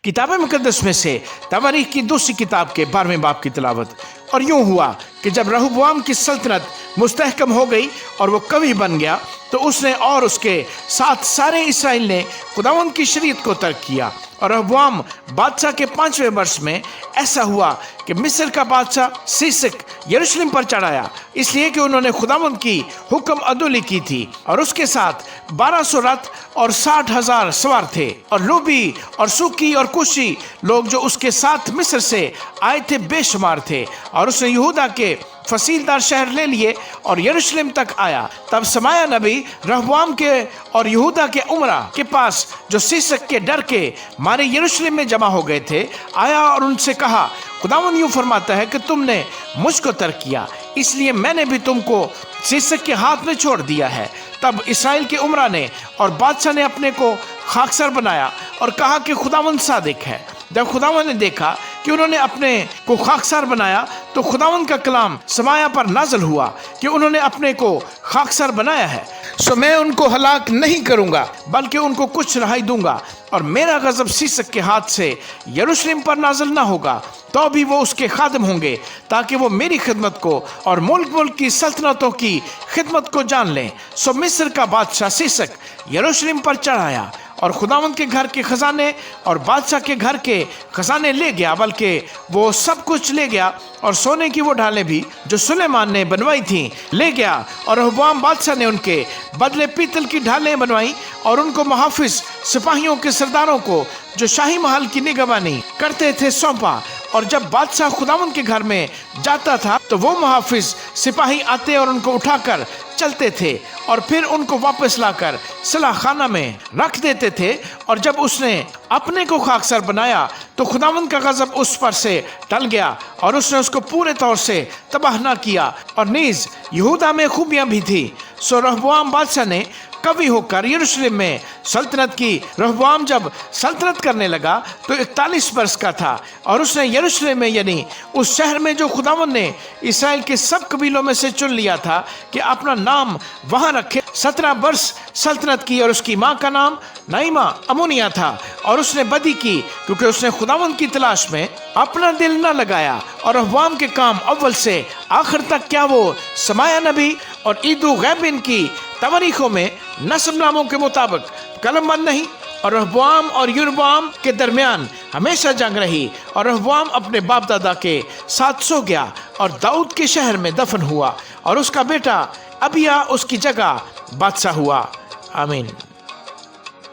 किताब मुकद्दस में से तवारीख की दूसरी किताब के 12वें बाब की तिलावत। और यूं हुआ कि जब रहबाम की सल्तनत मुस्तहकम हो गई और वो कवि बन गया, तो उसने और उसके साथ सारे इसराइल ने खुदावंद की शरीयत को तर्क किया। और रहबाम बादशाह के 5वें वर्ष में ऐसा हुआ कि मिस्र का बादशाह सीसक यरूशलेम पर चढ़ाया, इसलिए कि उन्होंने खुदावंद की हुक्म अदुली की थी। और उसके साथ 1200 रथ और 60,000 सवार थे। और लूबी और सुकी और कुशी लोग जो उसके साथ मिस्र से आए थे बेशुमार थे। और उसने यहूदा के फसीलदार शहर ले लिए और यरूशलेम तक आया। तब समाया नबी रहबाम के और यहूदा के उमरा के पास, जो सीसक के डर के मारे यरूशलेम में जमा हो गए थे, आया और उनसे कहा, खुदावंद यूं फरमाता है कि तुमने मुझको तर्क किया, इसलिए मैंने भी तुमको सीसक के हाथ में छोड़ दिया है। तब इसराइल के उमरा ने और बादशाह ने अपने को खाकसर बनाया और कहा कि खुदावंद सादिक है। जब खुदावंद ने देखा कि उन्होंने अपने को खाकसर बनाया, तो खुदावंद का कलाम समाया पर नाज़िल हुआ कि उन्होंने अपने को खाकसर बनाया है, सो मैं उनको हलाक नहीं करूंगा, बल्कि उनको कुछ रहाई दूंगा। और मेरा गजब सीसक के हाथ से यरूशलेम पर नाज़िल ना होगा, तो भी वो उसके खादिम होंगे, ताकि वो मेरी खिदमत को और मुल्क मुल्क की सल्तनतों की खिदमत को जान लें। सो मिस्र का बादशाह सीसक यरूशलेम पर चढ़ाया और खुदावंद के घर के खजाने और बादशाह के घर के खजाने ले गया, बल्कि वो सब कुछ ले गया। और सोने की वो ढालें भी जो सुलेमान ने बनवाई थी ले गया। और रहबाम बादशाह ने उनके बदले पीतल की ढालें बनवाई और उनको मुहाफिज सिपाहियों के सरदारों को जो शाही महल की निगरानी करते थे सौंपा। और जब बादशाह खुदावंद के घर में जाता था, तो वो मुहाफिज सिपाही आते और उनको उठाकर चलते थे और फिर उनको वापस लाकर सलाह खाना में रख देते थे। और जब उसने अपने को खाकसर बनाया, तो खुदावंद का गजब उस पर से टल गया और उसने उसको पूरे तौर से तबाह न किया। और नीज यहूदा में खूबियां भी थी। सो रहबाम बादशाह ने कवि होकर यरूशलेम में सल्तनत की। रहबाम जब सल्तनत करने लगा तो 41 वर्ष का था। और उसने यरूशलेम में, यानी उस शहर में जो खुदावंद ने इसराइल के सब कबीलों में से चुन लिया था कि अपना नाम वहां रखे, 17 वर्ष सल्तनत की। और उसकी माँ का नाम नाइमा अमोनिया था। और उसने बदी की, क्योंकि उसने खुदावंद की तलाश में अपना दिल न लगाया। और रहबाम के काम अव्वल से आखिर तक, क्या वो समाया नबी और ईदो गैबिन की तवारीखों में नस्ब नामों के मुताबिक कलमबंद नहीं। और रहबाम और यरोबाम के दरमियान हमेशा जंग रही। और रहबाम अपने बाप दादा के साथ सो गया और दाऊद के शहर में दफन हुआ। और उसका बेटा अबिया उसकी जगह बादशाह हुआ। आमीन।